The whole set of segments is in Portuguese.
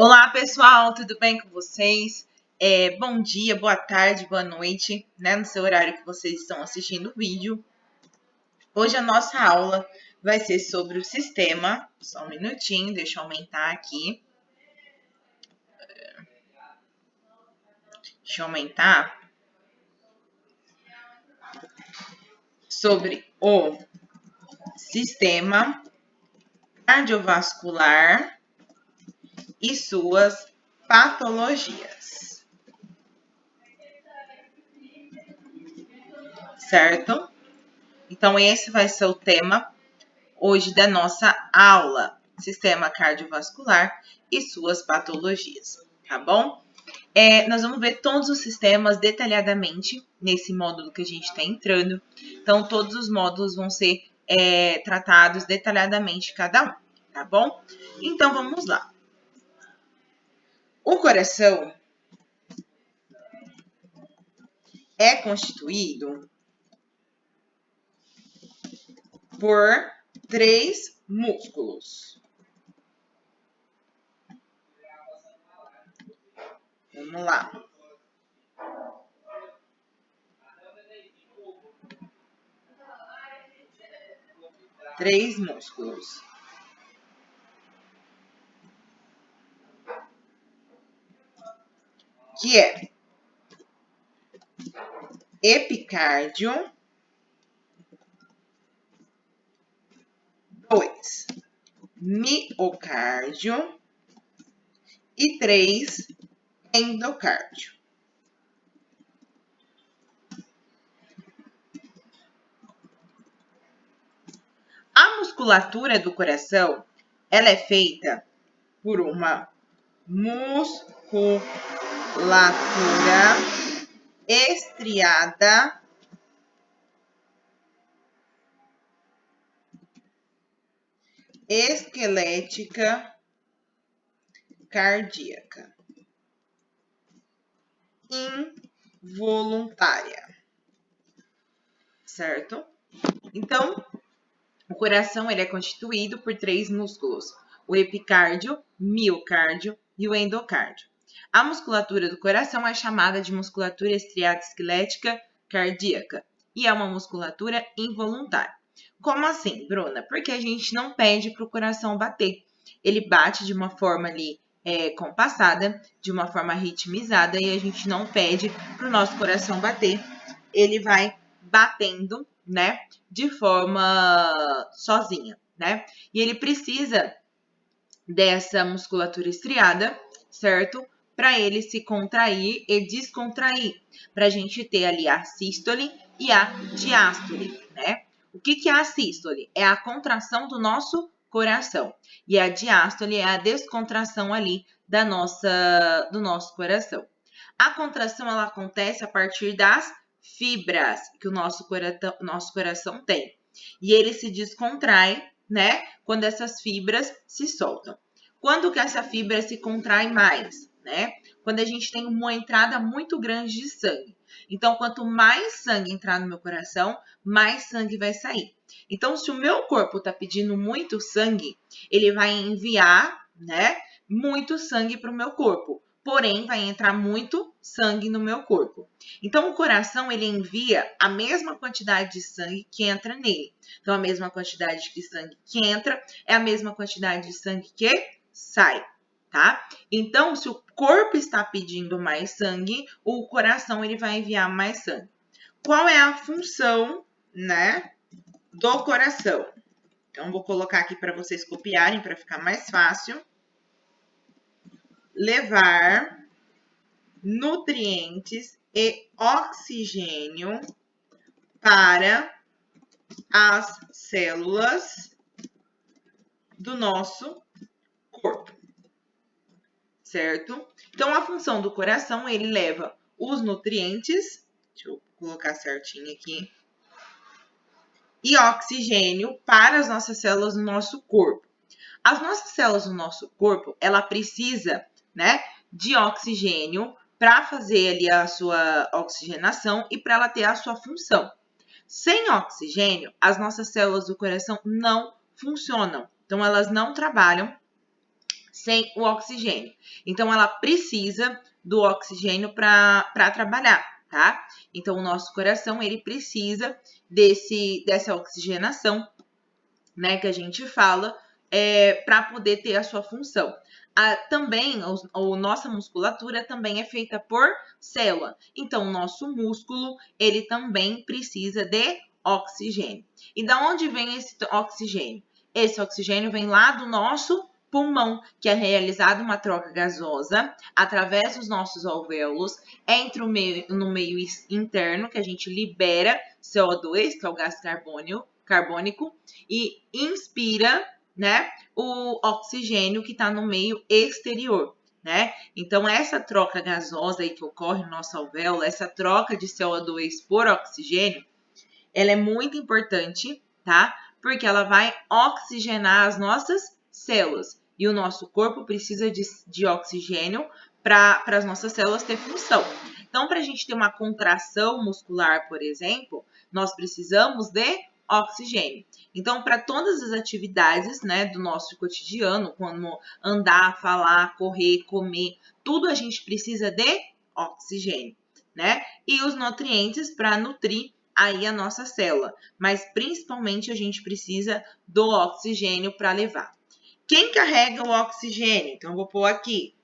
Olá, pessoal, tudo bem com vocês? Bom dia, boa tarde, boa noite, né? No seu horário que vocês estão assistindo o vídeo. Hoje a nossa aula vai ser sobre o sistema. Só um minutinho, deixa eu aumentar aqui. Deixa eu aumentar. Sobre o sistema cardiovascular e suas patologias. Certo? Então, esse vai ser o tema hoje da nossa aula, sistema cardiovascular e suas patologias, tá bom? Nós vamos ver todos os sistemas detalhadamente nesse módulo que a gente está entrando. Então, todos os módulos vão ser tratados detalhadamente cada um, tá bom? Então, vamos lá. O coração é constituído por 3 músculos. Vamos lá. Três músculos. Que é epicárdio, 2, miocárdio e 3, endocárdio. A musculatura do coração, ela é feita por uma musculatura estriada esquelética cardíaca involuntária, certo? Então, o coração ele é constituído por 3 músculos: o epicárdio, miocárdio e o endocárdio. A musculatura do coração é chamada de musculatura estriada esquelética cardíaca e é uma musculatura involuntária. Como assim, Bruna? Porque a gente não pede para o coração bater. Ele bate de uma forma ali compassada, de uma forma ritmizada, e a gente não pede para o nosso coração bater. Ele vai batendo, né, de forma sozinha, né? E ele precisa dessa musculatura estriada, certo? Para ele se contrair e descontrair, para a gente ter ali a sístole e a diástole, né? O que é a sístole? É a contração do nosso coração. E a diástole é a descontração ali do nosso coração. A contração ela acontece a partir das fibras que o nosso coração tem. E ele se descontrai, né, quando essas fibras se soltam. Quando que essa fibra se contrai mais, né? Quando a gente tem uma entrada muito grande de sangue. Então, quanto mais sangue entrar no meu coração, mais sangue vai sair. Então, se o meu corpo está pedindo muito sangue, ele vai enviar, né, muito sangue para o meu corpo. Porém, vai entrar muito sangue no meu corpo. Então, o coração, ele envia a mesma quantidade de sangue que entra nele. Então, a mesma quantidade de sangue que entra é a mesma quantidade de sangue que sai, tá? Então, se o corpo está pedindo mais sangue, o coração, ele vai enviar mais sangue. Qual é a função, né, do coração? Então, vou colocar aqui para vocês copiarem, para ficar mais fácil. Levar nutrientes e oxigênio para as células do nosso corpo, certo? Então, a função do coração, ele leva os nutrientes, deixa eu colocar certinho aqui, e oxigênio para as nossas células do nosso corpo. As nossas células do nosso corpo, ela precisa, né, de oxigênio para fazer ali a sua oxigenação e para ela ter a sua função. Sem oxigênio, as nossas células do coração não funcionam. Então, elas não trabalham sem o oxigênio. Então, ela precisa do oxigênio para trabalhar, tá? Então, o nosso coração, ele precisa dessa oxigenação, né, que a gente fala, para poder ter a sua função. Também, a nossa musculatura também é feita por célula. Então, o nosso músculo, ele também precisa de oxigênio. E da onde vem esse oxigênio? Esse oxigênio vem lá do nosso pulmão, que é realizada uma troca gasosa através dos nossos alvéolos, entre no meio interno, que a gente libera CO2, que é o gás carbônico, e inspira, né, o oxigênio que está no meio exterior, né? Então, essa troca gasosa aí que ocorre no nosso alvéolo, essa troca de CO2 por oxigênio, ela é muito importante, tá? Porque ela vai oxigenar as nossas células. E o nosso corpo precisa de oxigênio para as nossas células ter função. Então, para a gente ter uma contração muscular, por exemplo, nós precisamos de oxigênio. Então, para todas as atividades, né, do nosso cotidiano, como andar, falar, correr, comer, tudo a gente precisa de oxigênio, né? E os nutrientes para nutrir aí a nossa célula, mas principalmente a gente precisa do oxigênio para levar. Quem carrega o oxigênio? Então, eu vou pôr aqui.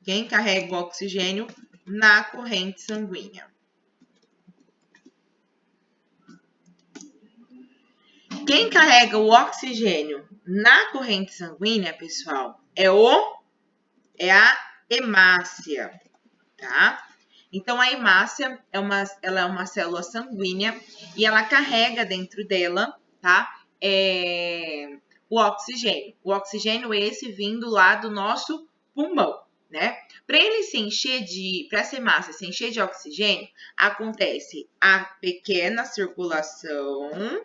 Quem carrega o oxigênio na corrente sanguínea? Quem carrega o oxigênio na corrente sanguínea, pessoal, é a hemácia, tá? Então, a hemácia ela é uma célula sanguínea e ela carrega dentro dela, tá? O oxigênio. O oxigênio esse vindo lá do nosso pulmão, né? Para ele se encher para essa hemácia se encher de oxigênio, acontece a pequena circulação,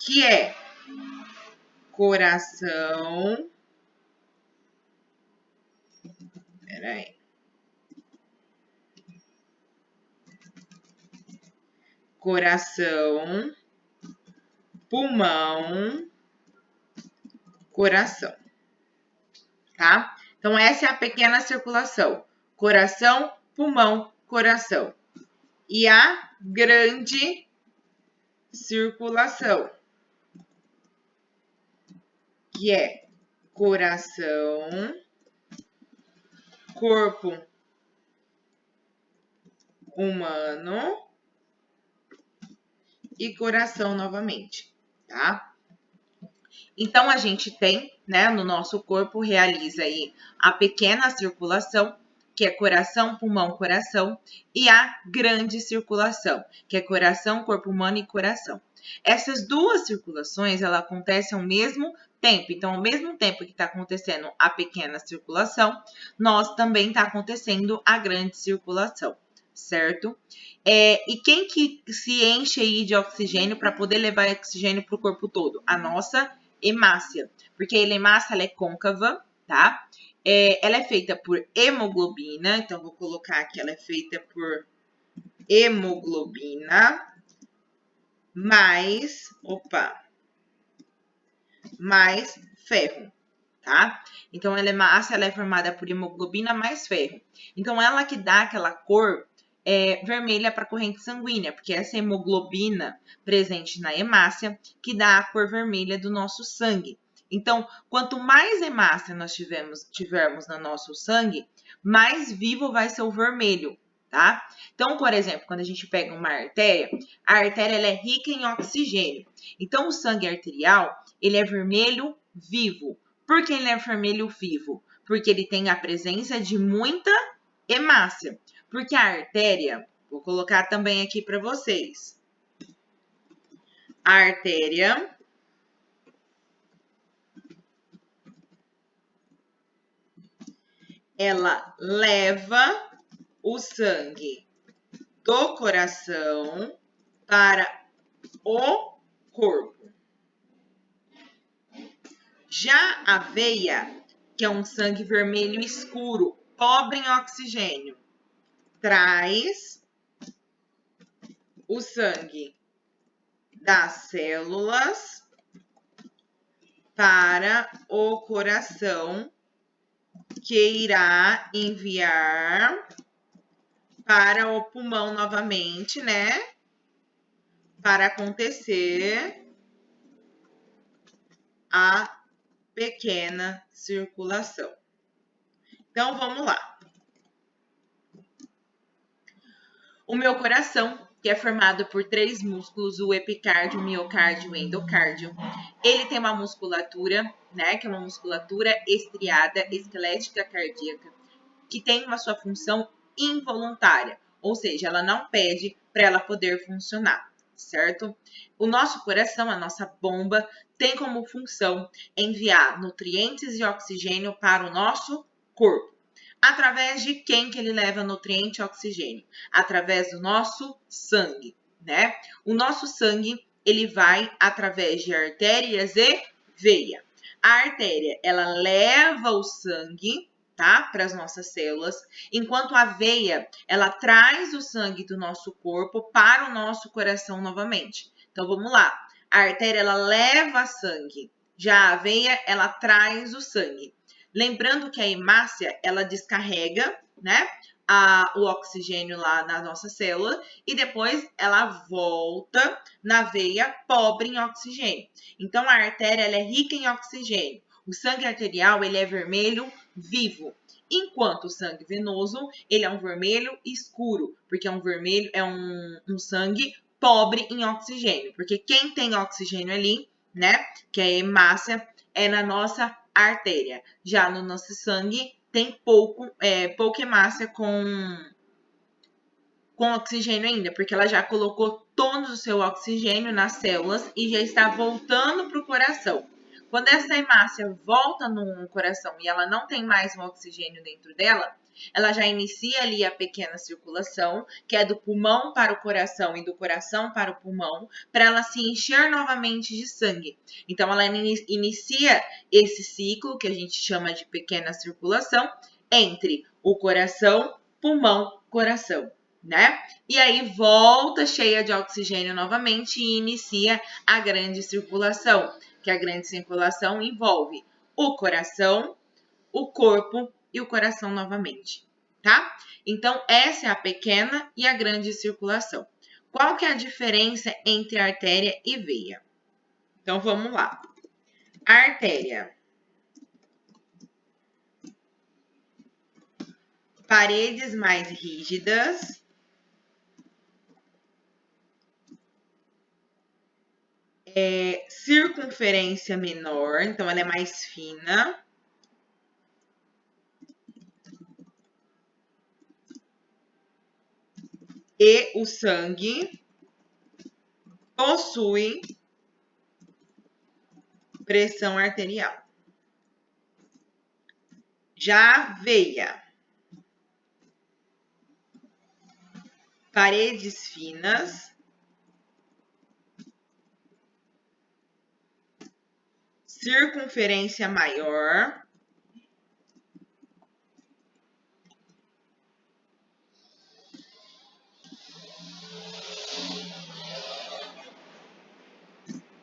que é coração. Peraí. Coração, pulmão, coração, tá? Então, essa é a pequena circulação. Coração, pulmão, coração. E a grande circulação, que é coração, corpo humano e coração novamente, tá? Então, a gente tem, né, no nosso corpo, realiza aí a pequena circulação, que é coração, pulmão, coração, e a grande circulação, que é coração, corpo humano e coração. Essas duas circulações, ela acontecem ao mesmo tempo. Então, ao mesmo tempo que está acontecendo a pequena circulação, nós também está acontecendo a grande circulação, certo? E quem que se enche aí de oxigênio para poder levar oxigênio para o corpo todo? A nossa hemácia, porque a hemácia ela é côncava, tá? Ela é feita por hemoglobina, então vou colocar aqui, ela é feita por hemoglobina mais ferro, tá? Então, a hemácia ela é formada por hemoglobina mais ferro. Então, ela que dá aquela cor vermelha para a corrente sanguínea, porque essa hemoglobina presente na hemácia que dá a cor vermelha do nosso sangue. Então, quanto mais hemácia nós tivermos no nosso sangue, mais vivo vai ser o vermelho, tá? Então, por exemplo, quando a gente pega uma artéria, a artéria ela é rica em oxigênio. Então, o sangue arterial, ele é vermelho vivo. Por que ele é vermelho vivo? Porque ele tem a presença de muita hemácia. Porque a artéria, vou colocar também aqui para vocês. A artéria ela leva o sangue do coração para o corpo. Já a veia, que é um sangue vermelho escuro, pobre em oxigênio traz o sangue das células para o coração, que irá enviar para o pulmão novamente, né? Para acontecer a pequena circulação. Então, vamos lá. O meu coração, que é formado por 3 músculos, o epicárdio, o miocárdio e o endocárdio, ele tem uma musculatura, né, que é uma musculatura estriada, esquelética cardíaca, que tem uma sua função involuntária, ou seja, ela não pede para ela poder funcionar, certo? O nosso coração, a nossa bomba, tem como função enviar nutrientes e oxigênio para o nosso corpo. Através de quem que ele leva nutriente e oxigênio? Através do nosso sangue, né? O nosso sangue, ele vai através de artérias e veia. A artéria, ela leva o sangue, tá? Para as nossas células, enquanto a veia, ela traz o sangue do nosso corpo para o nosso coração novamente. Então, vamos lá. A artéria, ela leva sangue. Já a veia, ela traz o sangue. Lembrando que a hemácia, ela descarrega, né, o oxigênio lá na nossa célula e depois ela volta na veia pobre em oxigênio. Então, a artéria, ela é rica em oxigênio. O sangue arterial, ele é vermelho vivo. Enquanto o sangue venoso, ele é um vermelho escuro, porque é um vermelho, é um sangue pobre em oxigênio. Porque quem tem oxigênio ali, né, que é a hemácia, é na nossa artéria. Já no nosso sangue tem pouca hemácia com oxigênio ainda, porque ela já colocou todo o seu oxigênio nas células e já está voltando para o coração. Quando essa hemácia volta no coração e ela não tem mais o oxigênio dentro dela, ela já inicia ali a pequena circulação, que é do pulmão para o coração e do coração para o pulmão, para ela se encher novamente de sangue. Então, ela inicia esse ciclo, que a gente chama de pequena circulação, entre o coração, pulmão, coração, né? E aí volta cheia de oxigênio novamente e inicia a grande circulação, que a grande circulação envolve o coração, o corpo e o coração novamente, tá? Então, essa é a pequena e a grande circulação. Qual que é a diferença entre artéria e veia? Então, vamos lá. A artéria. Paredes mais rígidas. Circunferência menor, então ela é mais fina. E o sangue possui pressão arterial. Já a veia, paredes finas, circunferência maior,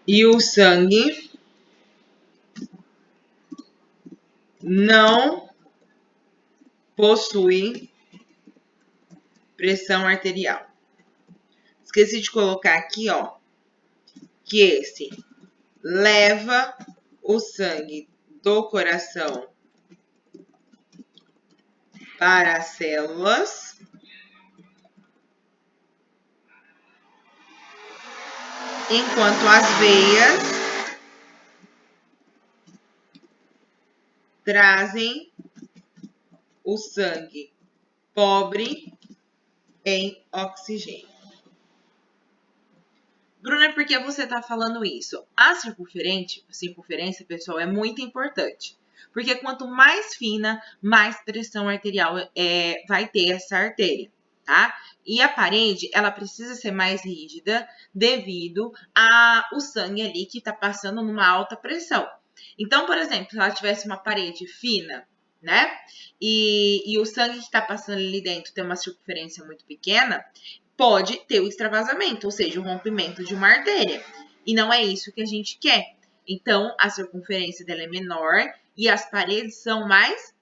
e o sangue não possui pressão arterial. Esqueci de colocar aqui, ó, que esse leva o sangue do coração para as células, enquanto as veias trazem o sangue pobre em oxigênio. Bruna, por que você está falando isso? A circunferência, pessoal, é muito importante. Porque quanto mais fina, mais pressão arterial vai ter essa artéria, tá? E a parede, ela precisa ser mais rígida devido ao sangue ali que está passando numa alta pressão. Então, por exemplo, se ela tivesse uma parede fina, né? E o sangue que está passando ali dentro tem uma circunferência muito pequena, pode ter o extravasamento, ou seja, o rompimento de uma artéria. E não é isso que a gente quer. Então, a circunferência dela é menor e as paredes são mais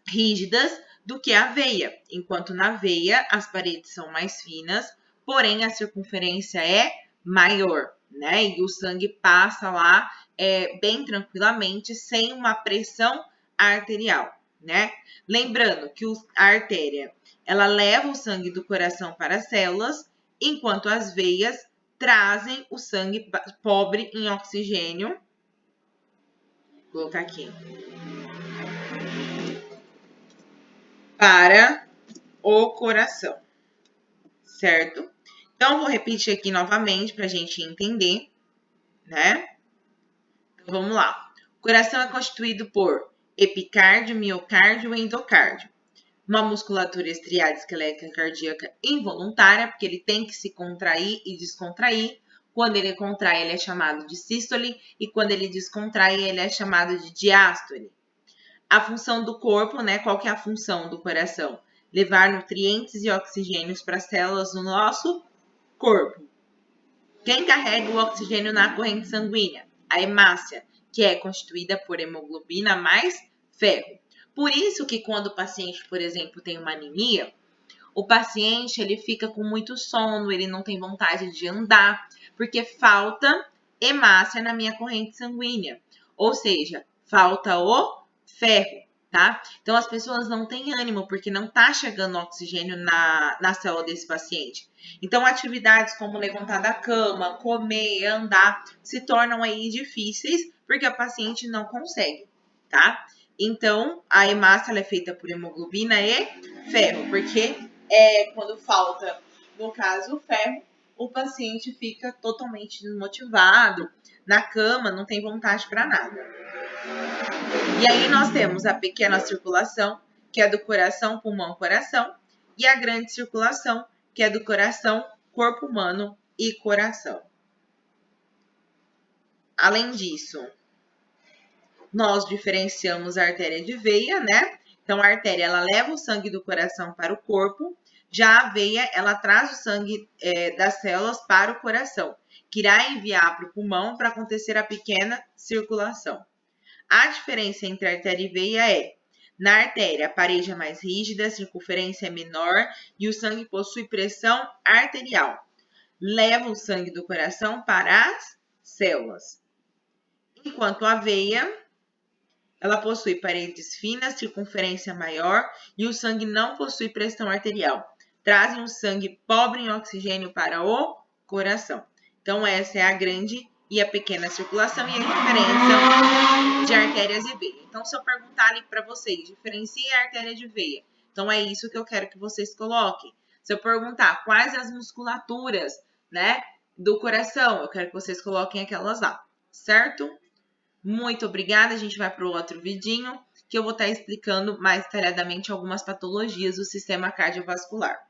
rígidas do que a veia, enquanto na veia as paredes são mais finas, porém a circunferência é maior, né? E o sangue passa lá bem tranquilamente, sem uma pressão arterial, né? Lembrando que a artéria, ela leva o sangue do coração para as células, enquanto as veias trazem o sangue pobre em oxigênio. Vou colocar aqui. Para o coração, certo? Então, vou repetir aqui novamente para a gente entender, né? Então, vamos lá. O coração é constituído por epicárdio, miocárdio e endocárdio. Uma musculatura estriada esquelética cardíaca involuntária, porque ele tem que se contrair e descontrair. Quando ele contrai, ele é chamado de sístole, e quando ele descontrai, ele é chamado de diástole. A função do corpo, né? Qual que é a função do coração? Levar nutrientes e oxigênios para as células do nosso corpo. Quem carrega o oxigênio na corrente sanguínea? A hemácia, que é constituída por hemoglobina mais ferro. Por isso que quando o paciente, por exemplo, tem uma anemia, o paciente ele fica com muito sono, ele não tem vontade de andar, porque falta hemácia na minha corrente sanguínea. Ou seja, falta o ferro, tá? Então as pessoas não têm ânimo porque não tá chegando oxigênio na célula desse paciente. Então atividades como levantar da cama, comer, andar se tornam aí difíceis porque o paciente não consegue, tá? Então a hemácia ela é feita por hemoglobina e ferro, porque quando falta, no caso, o ferro, o paciente fica totalmente desmotivado, na cama, não tem vontade para nada. E aí nós temos a pequena circulação, que é do coração, pulmão, coração, e a grande circulação, que é do coração, corpo humano e coração. Além disso, nós diferenciamos a artéria de veia, né? Então, a artéria, ela leva o sangue do coração para o corpo, já a veia, ela traz o sangue das células para o coração, que irá enviar para o pulmão para acontecer a pequena circulação. A diferença entre artéria e veia é: na artéria, a parede é mais rígida, a circunferência é menor e o sangue possui pressão arterial. Leva o sangue do coração para as células. Enquanto a veia, ela possui paredes finas, circunferência maior e o sangue não possui pressão arterial. Trazem o sangue pobre em oxigênio para o coração. Então, essa é a grande e a pequena circulação e a diferença de artérias e veia. Então, se eu perguntar ali para vocês, diferencie a artéria de veia. Então, é isso que eu quero que vocês coloquem. Se eu perguntar quais as musculaturas, né, do coração, eu quero que vocês coloquem aquelas lá, certo? Muito obrigada. A gente vai para o outro vidinho, que eu vou estar explicando mais detalhadamente algumas patologias do sistema cardiovascular.